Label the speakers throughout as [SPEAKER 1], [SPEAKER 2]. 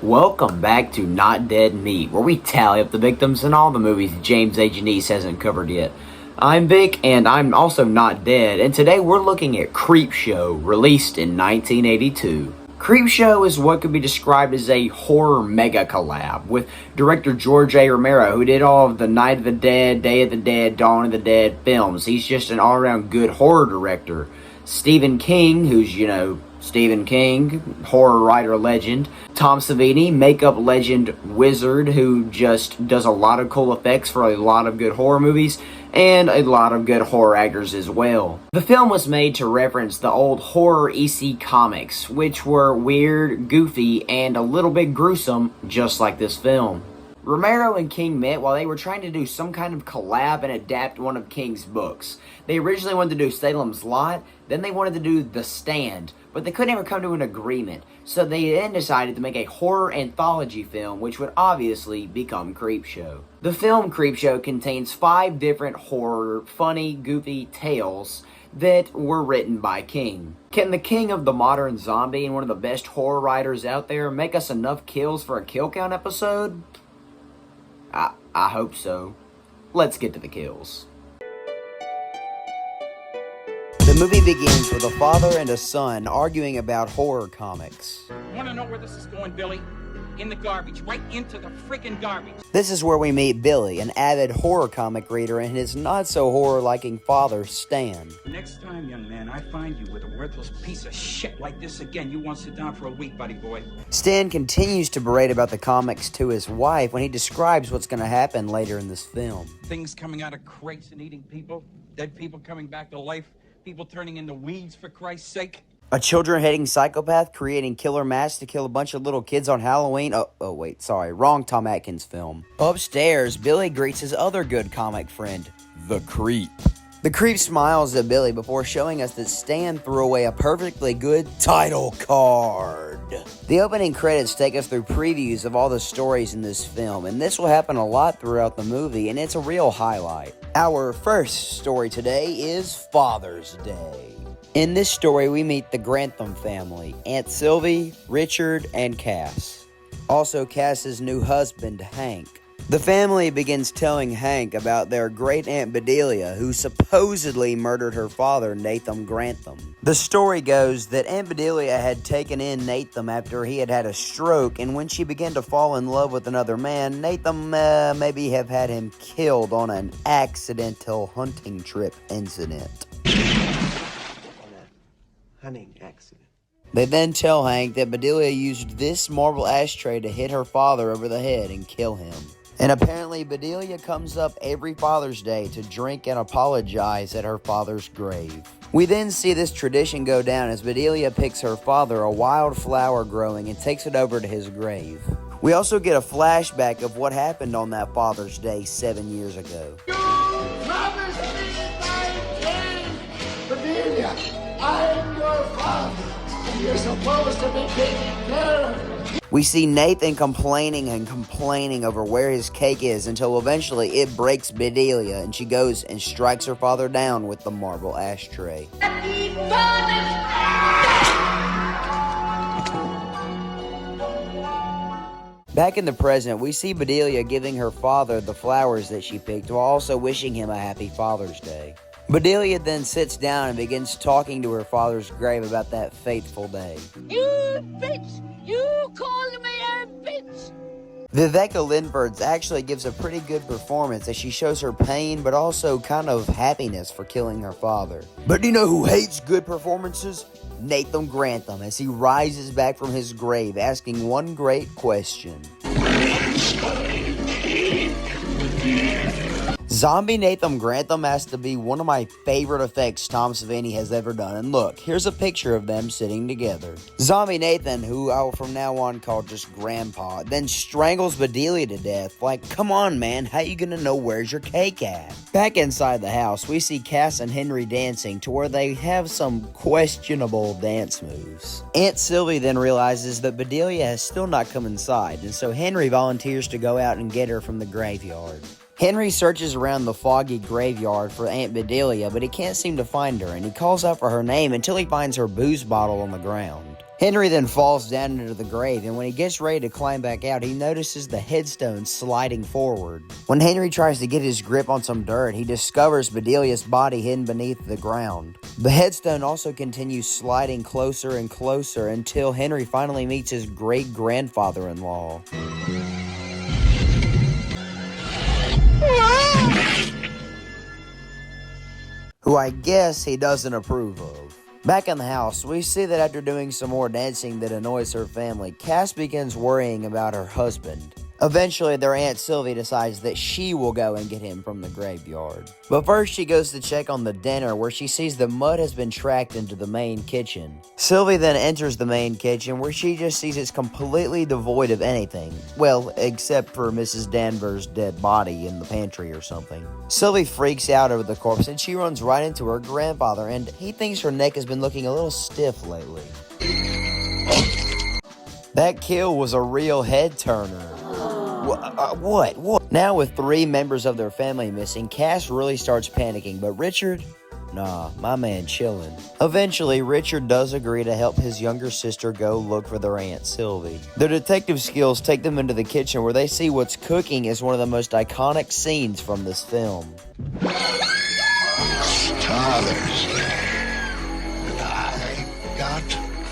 [SPEAKER 1] Welcome back to Not Dead Meat, where we tally up the victims in all the movies James A. Janice hasn't covered yet. I'm Vic, and I'm also not dead, and today we're looking at Creepshow, released in 1982. Creepshow is what could be described as a horror mega collab with director George A. Romero, who did all of the Night of the Dead, Day of the Dead, Dawn of the Dead films. He's just an all-around good horror director. Stephen King, who's, Stephen King, horror writer legend. Tom Savini, makeup legend wizard, who just does a lot of cool effects for a lot of good horror movies, and a lot of good horror actors as well. The film was made to reference the old horror EC comics, which were weird, goofy, and a little bit gruesome, just like this film. Romero and King met while they were trying to do some kind of collab and adapt one of King's books. They originally wanted to do Salem's Lot, then they wanted to do The Stand, but they couldn't ever come to an agreement, so they then decided to make a horror anthology film, which would obviously become Creepshow. The film Creepshow contains 5 different horror, funny, goofy tales that were written by King. Can the king of the modern zombie and one of the best horror writers out there make us enough kills for a kill count episode? I hope so. Let's get to the kills. The movie begins with a father and a son arguing about horror comics.
[SPEAKER 2] Want to know where this is going, Billy? In the garbage. Right into the freaking garbage.
[SPEAKER 1] This is where we meet Billy, an avid horror comic reader, and his not-so-horror-liking father, Stan.
[SPEAKER 2] Next time, young man, I find you with a worthless piece of shit like this again, you won't sit down for a week, buddy boy.
[SPEAKER 1] Stan continues to berate about the comics to his wife when he describes what's going to happen later in this film.
[SPEAKER 2] Things coming out of crates and eating people. Dead people coming back to life. People turning into weeds, for Christ's sake.
[SPEAKER 1] A children-hating psychopath creating killer masks to kill a bunch of little kids on Halloween. Wrong Tom Atkins film. Upstairs, Billy greets his other good comic friend, the Creep. The Creep smiles at Billy before showing us that Stan threw away a perfectly good title card. The opening credits take us through previews of all the stories in this film, and this will happen a lot throughout the movie, and it's a real highlight. Our first story today is Father's Day. In this story, we meet the Grantham family, Aunt Sylvie, Richard, and Cass. Also, Cass's new husband, Hank. The family begins telling Hank about their great-aunt Bedelia, who supposedly murdered her father, Nathan Grantham. The story goes that Aunt Bedelia had taken in Nathan after he had had a stroke, and when she began to fall in love with another man, Nathan maybe have had him killed on an accidental hunting trip incident.
[SPEAKER 3] Hunting accident.
[SPEAKER 1] They then tell Hank that Bedelia used this marble ashtray to hit her father over the head and kill him. And apparently Bedelia comes up every Father's Day to drink and apologize at her father's grave. We then see this tradition go down as Bedelia picks her father a wild flower growing and takes it over to his grave. We also get a flashback of what happened on that Father's Day 7 years ago.
[SPEAKER 3] You promised me thy king, Bedelia. I'm your father, and you're supposed to be taking care of me.
[SPEAKER 1] We see Nathan complaining over where his cake is until eventually it breaks Bedelia and she goes and strikes her father down with the marble ashtray. Back in the present, we see Bedelia giving her father the flowers that she picked while also wishing him a happy Father's Day. Bedelia then sits down and begins talking to her father's grave about that fateful day.
[SPEAKER 4] You bitch! You called me a bitch!
[SPEAKER 1] Viveka Lindford actually gives a pretty good performance as she shows her pain but also kind of happiness for killing her father. But do you know who hates good performances? Nathan Grantham, as he rises back from his grave asking one great question. Zombie Nathan Grantham has to be one of my favorite effects Tom Savini has ever done. And look, here's a picture of them sitting together. Zombie Nathan, who I will from now on call just Grandpa, then strangles Bedelia to death. Like, come on, man, how you gonna know where's your cake at? Back inside the house, we see Cass and Henry dancing to where they have some questionable dance moves. Aunt Sylvie then realizes that Bedelia has still not come inside, and so Henry volunteers to go out and get her from the graveyard. Henry searches around the foggy graveyard for Aunt Bedelia, but he can't seem to find her, and he calls out for her name until he finds her booze bottle on the ground. Henry then falls down into the grave, and when he gets ready to climb back out, he notices the headstone sliding forward. When Henry tries to get his grip on some dirt, he discovers Bedelia's body hidden beneath the ground. The headstone also continues sliding closer and closer until Henry finally meets his great-grandfather-in-law. Who I guess he doesn't approve of. Back in the house, we see that after doing some more dancing that annoys her family, Cass begins worrying about her husband. Eventually, their Aunt Sylvie decides that she will go and get him from the graveyard. But first, she goes to check on the dinner, where she sees the mud has been tracked into the main kitchen. Sylvie then enters the main kitchen, where she just sees it's completely devoid of anything. Well, except for Mrs. Danvers' dead body in the pantry or something. Sylvie freaks out over the corpse, and she runs right into her grandfather, and he thinks her neck has been looking a little stiff lately. That kill was a real head-turner. What? Now with 3 members of their family missing, Cass really starts panicking, but Richard? Nah, my man chillin'. Eventually, Richard does agree to help his younger sister go look for their Aunt Sylvie. Their detective skills take them into the kitchen, where they see what's cooking is one of the most iconic scenes from this film.
[SPEAKER 3] Father's Day. I got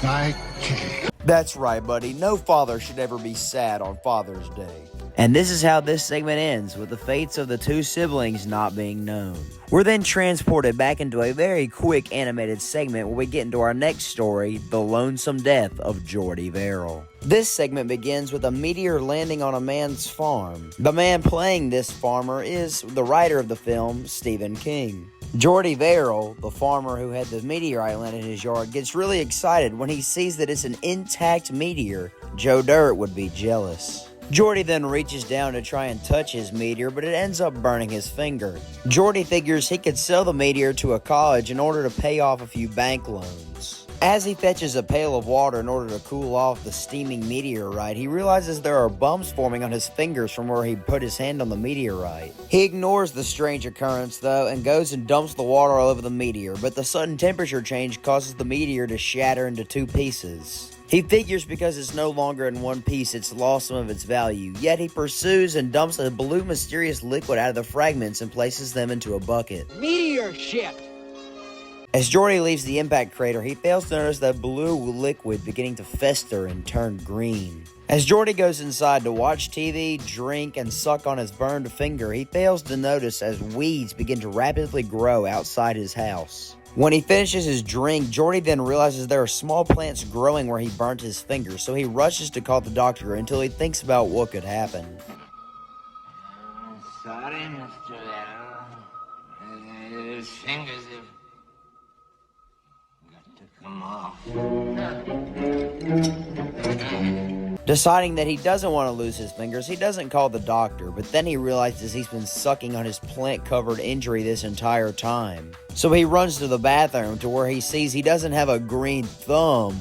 [SPEAKER 3] my cake.
[SPEAKER 1] That's right, buddy. No father should ever be sad on Father's Day. And this is how this segment ends, with the fates of the 2 siblings not being known. We're then transported back into a very quick animated segment where we get into our next story, The Lonesome Death of Jordy Verrill. This segment begins with a meteor landing on a man's farm. The man playing this farmer is the writer of the film, Stephen King. Jordy Verrill, the farmer who had the meteorite land in his yard, gets really excited when he sees that it's an intact meteor. Joe Dirt would be jealous. Jordy then reaches down to try and touch his meteor, but it ends up burning his finger. Jordy figures he could sell the meteor to a college in order to pay off a few bank loans. As he fetches a pail of water in order to cool off the steaming meteorite, he realizes there are bumps forming on his fingers from where he put his hand on the meteorite. He ignores the strange occurrence, though, and goes and dumps the water all over the meteor, but the sudden temperature change causes the meteor to shatter into 2 pieces. He figures because it's no longer in one piece, it's lost some of its value, yet he pursues and dumps a blue mysterious liquid out of the fragments and places them into a bucket.
[SPEAKER 2] Meteor ship!
[SPEAKER 1] As Jordy leaves the impact crater, he fails to notice that blue liquid beginning to fester and turn green. As Jordy goes inside to watch TV, drink, and suck on his burned finger, he fails to notice as weeds begin to rapidly grow outside his house. When he finishes his drink, Jordy then realizes there are small plants growing where he burnt his finger, so he rushes to call the doctor until he thinks about what could happen.
[SPEAKER 5] Sorry, Mr. Verrill. His fingers have got to come off.
[SPEAKER 1] Deciding that he doesn't want to lose his fingers, he doesn't call the doctor, but then he realizes he's been sucking on his plant-covered injury this entire time. So he runs to the bathroom to where he sees he doesn't have a green thumb,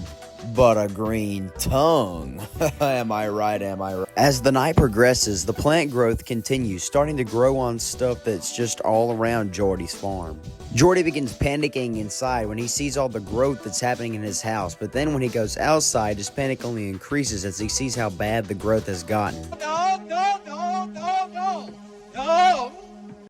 [SPEAKER 1] but a green tongue. Am I right? As the night progresses, the plant growth continues, starting to grow on stuff that's just all around Jordy's farm. Jordy begins panicking inside when he sees all the growth that's happening in his house, but then when he goes outside, his panic only increases as he sees how bad the growth has gotten.
[SPEAKER 2] No!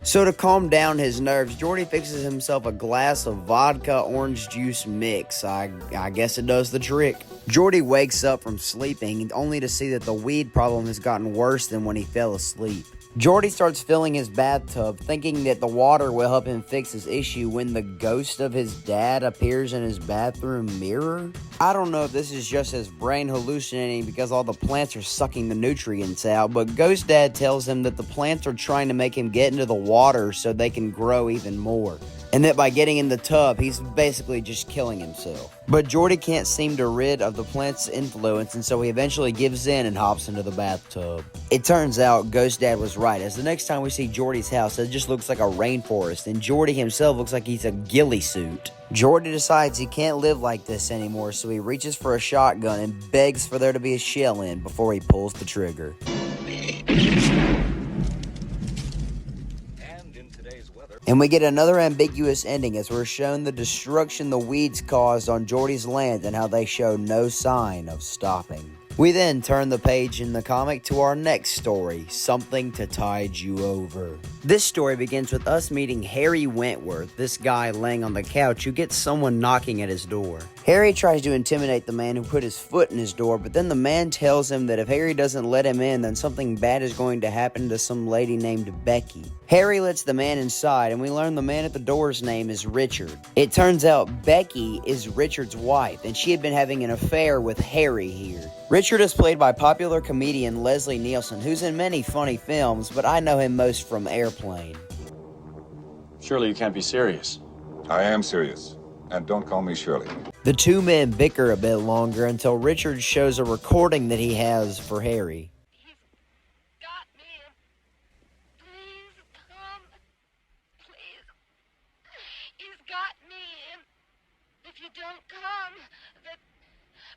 [SPEAKER 1] So to calm down his nerves, Jordy fixes himself a glass of vodka orange juice mix. I guess it does the trick. Jordy wakes up from sleeping only to see that the weed problem has gotten worse than when he fell asleep. Jordy starts filling his bathtub, thinking that the water will help him fix his issue when the ghost of his dad appears in his bathroom mirror. I don't know if this is just his brain hallucinating because all the plants are sucking the nutrients out, but Ghost Dad tells him that the plants are trying to make him get into the water so they can grow even more. And that by getting in the tub, he's basically just killing himself. But Jordy can't seem to rid of the plant's influence, and so he eventually gives in and hops into the bathtub. It turns out Ghost Dad was right, as the next time we see Jordy's house, it just looks like a rainforest, and Jordy himself looks like he's a ghillie suit. Jordy decides he can't live like this anymore, so he reaches for a shotgun and begs for there to be a shell in before he pulls the trigger. And we get another ambiguous ending as we're shown the destruction the weeds caused on Jordy's land and how they show no sign of stopping. We then turn the page in the comic to our next story, Something to Tide You Over. This story begins with us meeting Harry Wentworth, this guy laying on the couch who gets someone knocking at his door. Harry tries to intimidate the man who put his foot in his door, but then the man tells him that if Harry doesn't let him in, then something bad is going to happen to some lady named Becky. Harry lets the man inside, and we learn the man at the door's name is Richard. It turns out Becky is Richard's wife, and she had been having an affair with Harry here. Richard is played by popular comedian Leslie Nielsen, who's in many funny films, but I know him most from Airplane.
[SPEAKER 6] Surely you can't be serious.
[SPEAKER 7] I am serious. And don't call me Shirley.
[SPEAKER 1] The two men bicker a bit longer until Richard shows a recording that he has for Harry.
[SPEAKER 4] He's got me. Please come. Please. He's got me. If you don't come, then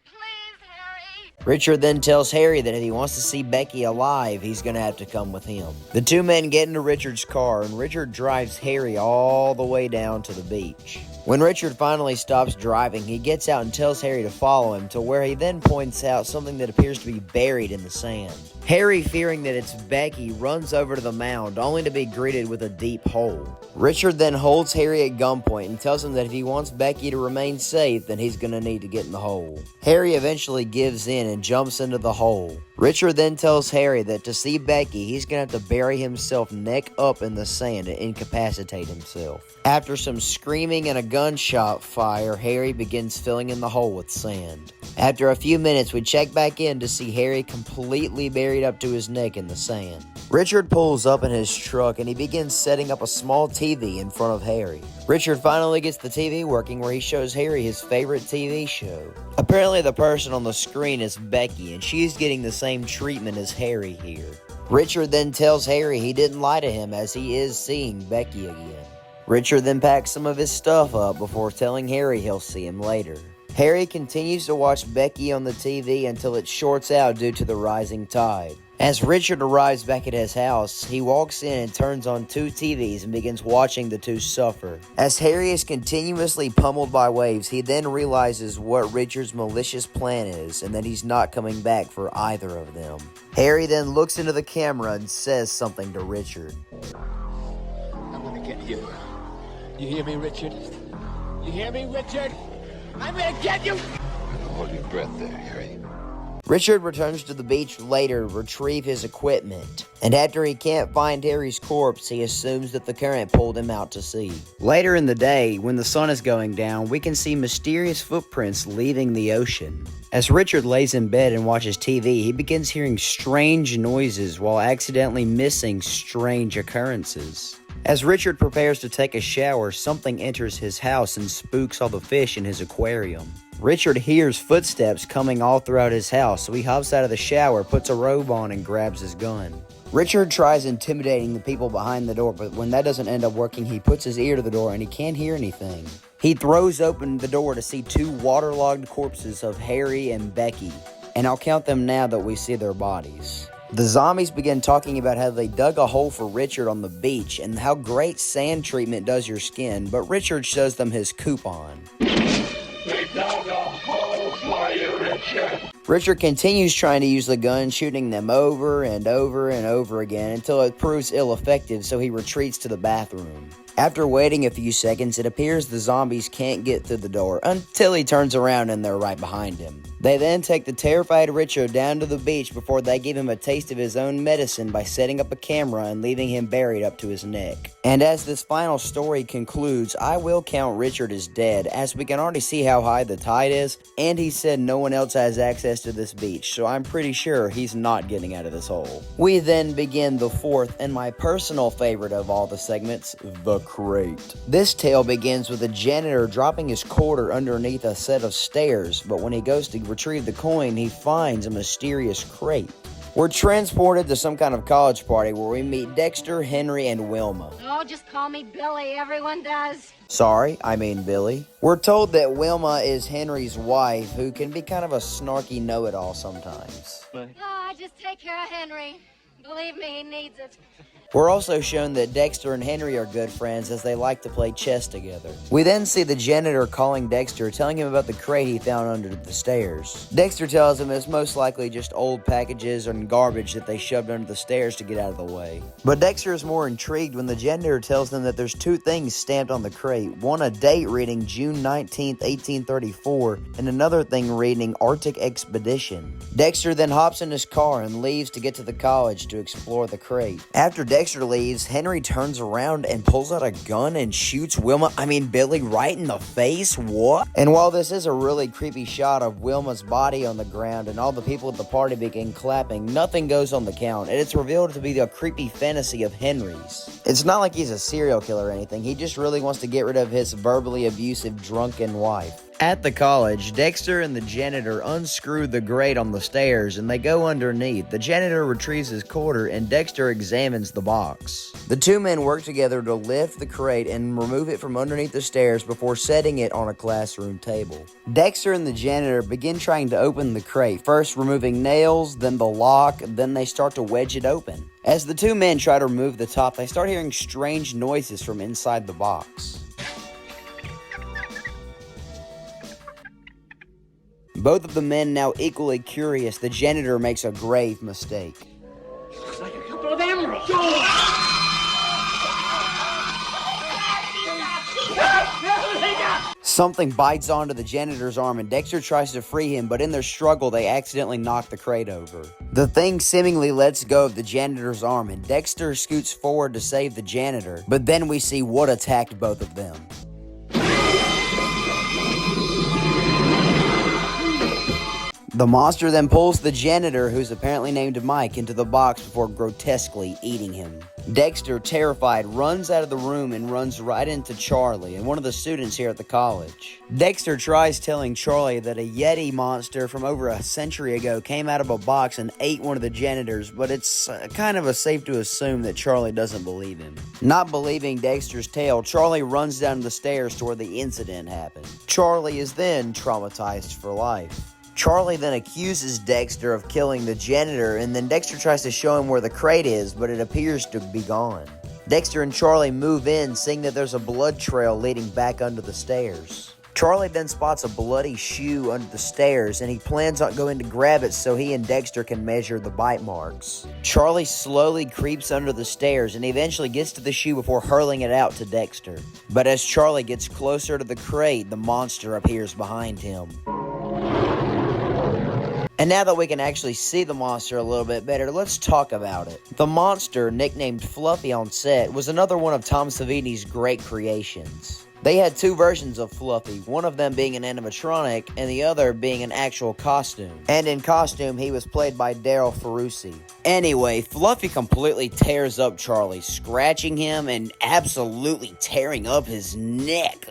[SPEAKER 4] please, Harry.
[SPEAKER 1] Richard then tells Harry that if he wants to see Becky alive, he's going to have to come with him. The two men get into Richard's car, and Richard drives Harry all the way down to the beach. When Richard finally stops driving, he gets out and tells Harry to follow him to where he then points out something that appears to be buried in the sand. Harry, fearing that it's Becky, runs over to the mound, only to be greeted with a deep hole. Richard then holds Harry at gunpoint and tells him that if he wants Becky to remain safe, then he's going to need to get in the hole. Harry eventually gives in and jumps into the hole. Richard then tells Harry that to see Becky, he's going to have to bury himself neck up in the sand and incapacitate himself. After some screaming and a gunshot fire, Harry begins filling in the hole with sand. After a few minutes, we check back in to see Harry completely buried up to his neck in the sand. Richard pulls up in his truck and he begins setting up a small TV in front of Harry. Richard finally gets the TV working where he shows Harry his favorite TV show. Apparently the person on the screen is Becky and she's getting the same treatment as Harry here. Richard then tells Harry he didn't lie to him as he is seeing Becky again. Richard then packs some of his stuff up before telling Harry he'll see him later. Harry continues to watch Becky on the TV until it shorts out due to the rising tide. As Richard arrives back at his house, he walks in and turns on two TVs and begins watching the two suffer. As Harry is continuously pummeled by waves, he then realizes what Richard's malicious plan is and that he's not coming back for either of them. Harry then looks into the camera and says something to Richard.
[SPEAKER 3] I'm gonna get you. You hear me, Richard? You hear me, Richard? I'm gonna get you!
[SPEAKER 7] Hold your breath there, Harry.
[SPEAKER 1] Richard returns to the beach later to retrieve his equipment, and after he can't find Harry's corpse, he assumes that the current pulled him out to sea. Later in the day, when the sun is going down, we can see mysterious footprints leaving the ocean. As Richard lays in bed and watches TV, he begins hearing strange noises while accidentally missing strange occurrences. As Richard prepares to take a shower, something enters his house and spooks all the fish in his aquarium. Richard hears footsteps coming all throughout his house, so he hops out of the shower, puts a robe on, and grabs his gun. Richard tries intimidating the people behind the door, but when that doesn't end up working, he puts his ear to the door and he can't hear anything. He throws open the door to see two waterlogged corpses of Harry and Becky, and I'll count them now that we see their bodies. The zombies begin talking about how they dug a hole for Richard on the beach and how great sand treatment does your skin, but Richard shows them his coupon.
[SPEAKER 3] They dug a hole for you, Richard.
[SPEAKER 1] Richard continues trying to use the gun, shooting them over and over and over again until it proves ill-effective, so he retreats to the bathroom. After waiting a few seconds, it appears the zombies can't get through the door until he turns around and they're right behind him. They then take the terrified Richard down to the beach before they give him a taste of his own medicine by setting up a camera and leaving him buried up to his neck. And as this final story concludes, I will count Richard as dead, as we can already see how high the tide is, and he said no one else has access to this beach, so I'm pretty sure he's not getting out of this hole. We then begin the fourth and my personal favorite of all the segments, the crate. This tale begins with a janitor dropping his quarter underneath a set of stairs, but when he goes to retrieve the coin, he finds a mysterious crate. We're transported to some kind of college party where we meet Dexter, Henry, and Wilma.
[SPEAKER 4] Oh, just call me Billy. Everyone does.
[SPEAKER 1] Sorry, I mean Billy. We're told that Wilma is Henry's wife, who can be kind of a snarky know-it-all sometimes.
[SPEAKER 4] Oh, I just take care of Henry. Believe me, he needs it.
[SPEAKER 1] We're also shown that Dexter and Henry are good friends as they like to play chess together. We then see the janitor calling Dexter, telling him about the crate he found under the stairs. Dexter tells him it's most likely just old packages and garbage that they shoved under the stairs to get out of the way. But Dexter is more intrigued when the janitor tells them that there's two things stamped on the crate. One a date reading June 19th, 1834, and another thing reading Arctic Expedition. Dexter then hops in his car and leaves to get to the college to explore the crate. After Dexter leaves, Henry turns around and pulls out a gun and shoots Billy right in the face. What? And while this is a really creepy shot of Wilma's body on the ground and all the people at the party begin clapping, nothing goes on the count, and it's revealed to be a creepy fantasy of Henry's. It's not like he's a serial killer or anything, he just really wants to get rid of his verbally abusive drunken wife. At the college, Dexter and the janitor unscrew the grate on the stairs and they go underneath. The janitor retrieves his quarter and Dexter examines the box. The two men work together to lift the crate and remove it from underneath the stairs before setting it on a classroom table. Dexter and the janitor begin trying to open the crate, first removing nails, then the lock, then they start to wedge it open. As the two men try to remove the top, they start hearing strange noises from inside the box. Both of the men now equally curious, the janitor makes a grave mistake.
[SPEAKER 3] Looks like a couple of emeralds.
[SPEAKER 1] Something bites onto the janitor's arm and Dexter tries to free him, but in their struggle, they accidentally knock the crate over. The thing seemingly lets go of the janitor's arm and Dexter scoots forward to save the janitor, but then we see what attacked both of them. The monster then pulls the janitor, who's apparently named Mike, into the box before grotesquely eating him. Dexter, terrified, runs out of the room and runs right into Charlie, and one of the students here at the college. Dexter tries telling Charlie that a Yeti monster from over a century ago came out of a box and ate one of the janitors, but it's kind of safe to assume that Charlie doesn't believe him. Not believing Dexter's tale, Charlie runs down the stairs to where the incident happened. Charlie is then traumatized for life. Charlie then accuses Dexter of killing the janitor, and then Dexter tries to show him where the crate is, but it appears to be gone. Dexter and Charlie move in, seeing that there's a blood trail leading back under the stairs. Charlie then spots a bloody shoe under the stairs, and he plans on going to grab it so he and Dexter can measure the bite marks. Charlie slowly creeps under the stairs and eventually gets to the shoe before hurling it out to Dexter. But as Charlie gets closer to the crate, the monster appears behind him. And now that we can actually see the monster a little bit better, let's talk about it. The monster, nicknamed Fluffy on set, was another one of Tom Savini's great creations. They had two versions of Fluffy, one of them being an animatronic and the other being an actual costume. And in costume, he was played by Daryl Ferrucci. Anyway, Fluffy completely tears up Charlie, scratching him and absolutely tearing up his neck,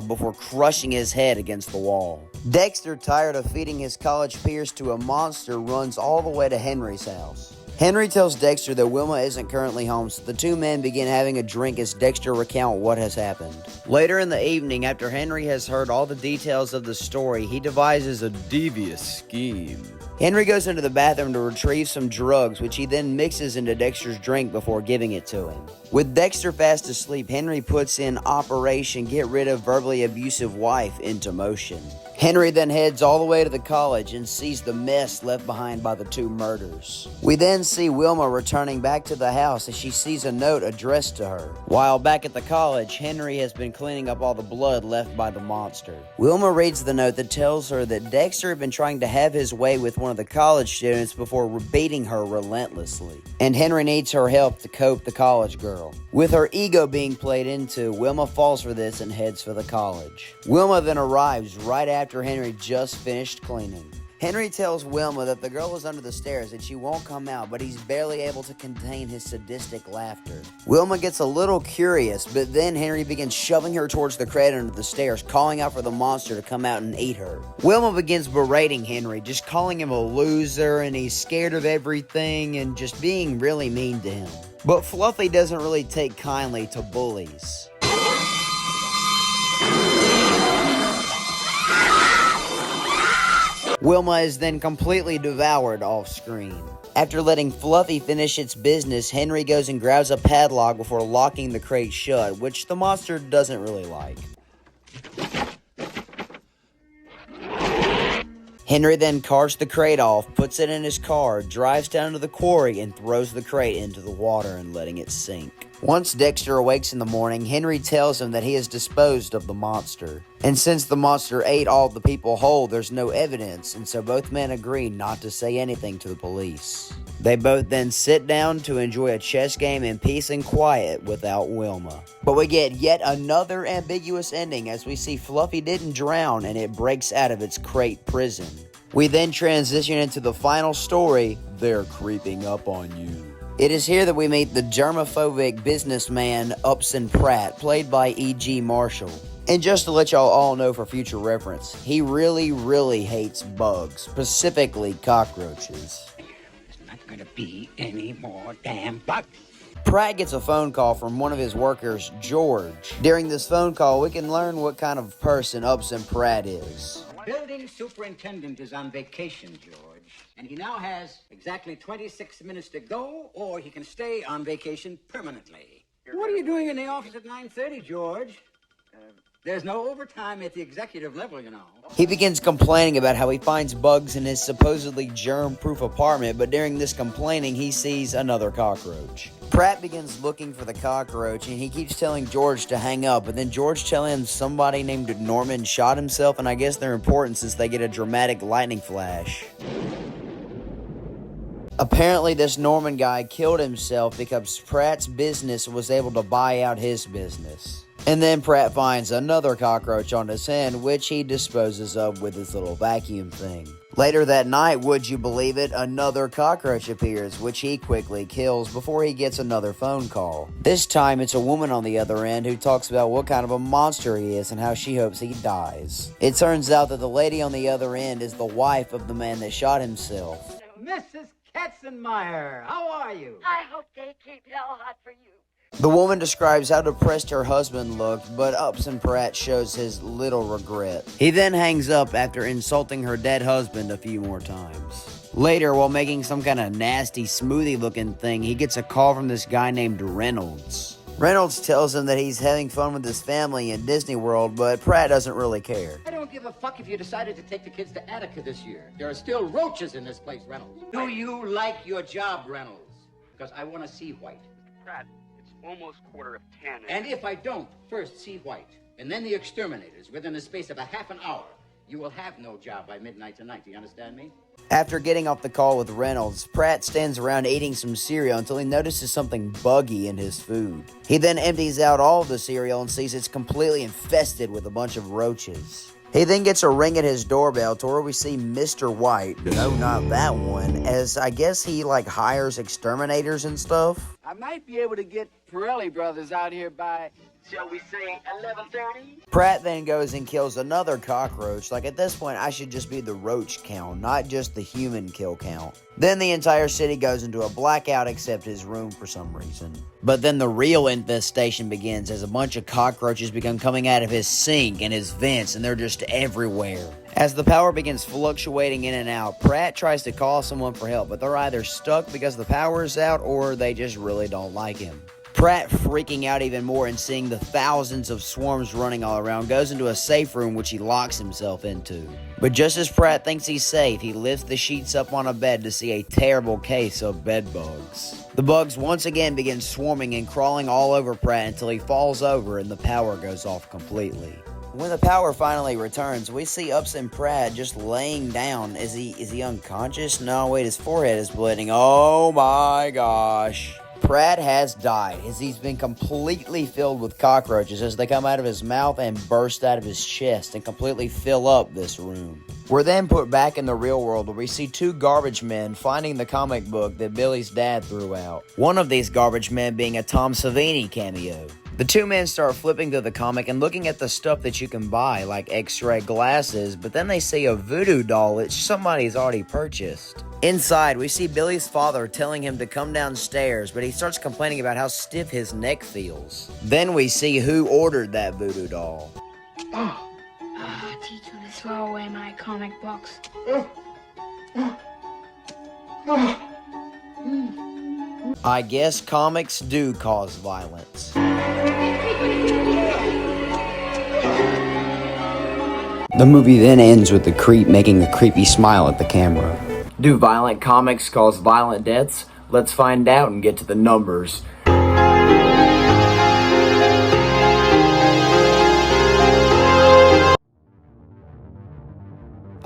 [SPEAKER 1] before crushing his head against the wall. Dexter, tired of feeding his college peers to a monster, runs all the way to Henry's house. Henry tells Dexter that Wilma isn't currently home, so the two men begin having a drink as Dexter recounts what has happened. Later in the evening, after Henry has heard all the details of the story, he devises a devious scheme. Henry goes into the bathroom to retrieve some drugs, which he then mixes into Dexter's drink before giving it to him. With Dexter fast asleep, Henry puts in Operation Get Rid of Verbally Abusive Wife into motion. Henry then heads all the way to the college and sees the mess left behind by the two murders. We then see Wilma returning back to the house as she sees a note addressed to her. While back at the college, Henry has been cleaning up all the blood left by the monster. Wilma reads the note that tells her that Dexter had been trying to have his way with one of the college students before beating her relentlessly, and Henry needs her help to cope the college girl. With her ego being played into, Wilma falls for this and heads for the college. Wilma then arrives right after Henry just finished cleaning. Henry tells Wilma that the girl is under the stairs and she won't come out, but he's barely able to contain his sadistic laughter. Wilma gets a little curious, but then Henry begins shoving her towards the crate under the stairs, calling out for the monster to come out and eat her. Wilma begins berating Henry, just calling him a loser and he's scared of everything and just being really mean to him. But Fluffy doesn't really take kindly to bullies. Wilma is then completely devoured off screen. After letting Fluffy finish its business, Henry goes and grabs a padlock before locking the crate shut, which the monster doesn't really like. Henry then carts the crate off, puts it in his car, drives down to the quarry, and throws the crate into the water and letting it sink. Once Dexter awakes in the morning, Henry tells him that he has disposed of the monster. And since the monster ate all the people whole, there's no evidence, and so both men agree not to say anything to the police. They both then sit down to enjoy a chess game in peace and quiet without Wilma. But we get yet another ambiguous ending as we see Fluffy didn't drown and it breaks out of its crate prison. We then transition into the final story, They're Creeping Up on You. It is here that we meet the germophobic businessman Upson Pratt, played by E.G. Marshall. And just to let y'all all know for future reference, he really hates bugs, specifically cockroaches.
[SPEAKER 2] There's not gonna be any more damn bugs.
[SPEAKER 1] Pratt gets a phone call from one of his workers, George. During this phone call, we can learn what kind of person Upson Pratt is.
[SPEAKER 8] Building superintendent is on vacation, George. And he now has exactly 26 minutes to go, or he can stay on vacation permanently. What are you doing in the office at 9:30, George? There's no overtime at the executive level, you know.
[SPEAKER 1] He begins complaining about how he finds bugs in his supposedly germ-proof apartment, but during this complaining, he sees another cockroach. Pratt begins looking for the cockroach, and he keeps telling George to hang up, but then George tells him somebody named Norman shot himself, and I guess they're important since they get a dramatic lightning flash. Apparently, this Norman guy killed himself because Pratt's business was able to buy out his business. And then Pratt finds another cockroach on his hand, which he disposes of with his little vacuum thing. Later that night, would you believe it, another cockroach appears, which he quickly kills before he gets another phone call. This time, it's a woman on the other end who talks about what kind of a monster he is and how she hopes he dies. It turns out that the lady on the other end is the wife of the man that shot himself.
[SPEAKER 8] Mrs. Katzenmeyer, how are you?
[SPEAKER 4] I hope they keep it all hot for you.
[SPEAKER 1] The woman describes how depressed her husband looked, but Upson Pratt shows his little regret. He then hangs up after insulting her dead husband a few more times. Later, while making some kind of nasty smoothie looking thing, he gets a call from this guy named Reynolds. Reynolds tells him that he's having fun with his family in Disney World, but Pratt doesn't really care.
[SPEAKER 8] I don't give a fuck if you decided to take the kids to Attica this year. There are still roaches in this place, Reynolds. Do you like your job, Reynolds? Because I want to see White.
[SPEAKER 9] Pratt, it's almost 10:15.
[SPEAKER 8] And if I don't first see White, and then the exterminators within the space of a half an hour, you will have no job by midnight tonight. Do you understand me?
[SPEAKER 1] After getting off the call with Reynolds, Pratt stands around eating some cereal until he notices something buggy in his food. He then empties out all of the cereal and sees it's completely infested with a bunch of roaches. He then gets a ring at his doorbell to where we see Mr. White, no, not that one, as I guess he hires exterminators and stuff.
[SPEAKER 9] I might be able to get Pirelli Brothers out here by, shall we say, 11:30?
[SPEAKER 1] Pratt then goes and kills another cockroach. At this point, I should just be the roach count, not just the human kill count. Then the entire city goes into a blackout except his room for some reason. But then the real infestation begins as a bunch of cockroaches begin coming out of his sink and his vents, and they're just everywhere. As the power begins fluctuating in and out, Pratt tries to call someone for help, but they're either stuck because the power is out or they just really don't like him. Pratt, freaking out even more and seeing the thousands of swarms running all around, goes into a safe room which he locks himself into. But just as Pratt thinks he's safe, he lifts the sheets up on a bed to see a terrible case of bed bugs. The bugs once again begin swarming and crawling all over Pratt until he falls over and the power goes off completely. When the power finally returns, we see Upson Pratt just laying down. Is he unconscious? No, wait, his forehead is bleeding. Oh my gosh. Pratt has died as he's been completely filled with cockroaches as they come out of his mouth and burst out of his chest and completely fill up this room. We're then put back in the real world where we see two garbage men finding the comic book that Billy's dad threw out. One of these garbage men being a Tom Savini cameo. The two men start flipping through the comic and looking at the stuff that you can buy, like x-ray glasses, but then they see a voodoo doll that somebody's already purchased. Inside, we see Billy's father telling him to come downstairs, but he starts complaining about how stiff his neck feels. Then we see who ordered that voodoo doll.
[SPEAKER 4] I teach you to throw away my comic books.
[SPEAKER 1] I guess comics do cause violence. The movie then ends with the creep making a creepy smile at the camera. Do violent comics cause violent deaths? Let's find out and get to the numbers.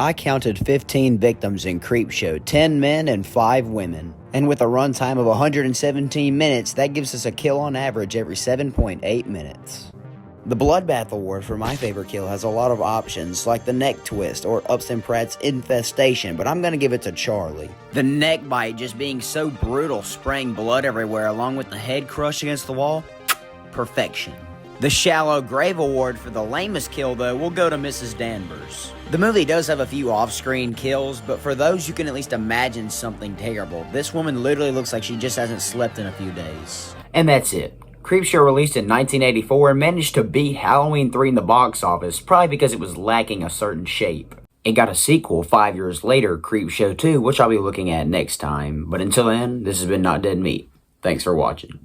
[SPEAKER 1] I counted 15 victims in Creepshow, 10 men and 5 women. And with a runtime of 117 minutes, that gives us a kill on average every 7.8 minutes. The Bloodbath Award for my favorite kill has a lot of options, like the neck twist or Upson Pratt's infestation, but I'm gonna give it to Charlie. The neck bite just being so brutal, spraying blood everywhere along with the head crush against the wall, perfection. The Shallow Grave Award for the lamest kill, though, will go to Mrs. Danvers. The movie does have a few off-screen kills, but for those you can at least imagine something terrible. This woman literally looks like she just hasn't slept in a few days. And that's it. Creepshow released in 1984 and managed to beat Halloween 3 in the box office, probably because it was lacking a certain shape. It got a sequel 5 years later, Creepshow 2, which I'll be looking at next time. But until then, this has been Not Dead Meat. Thanks for watching.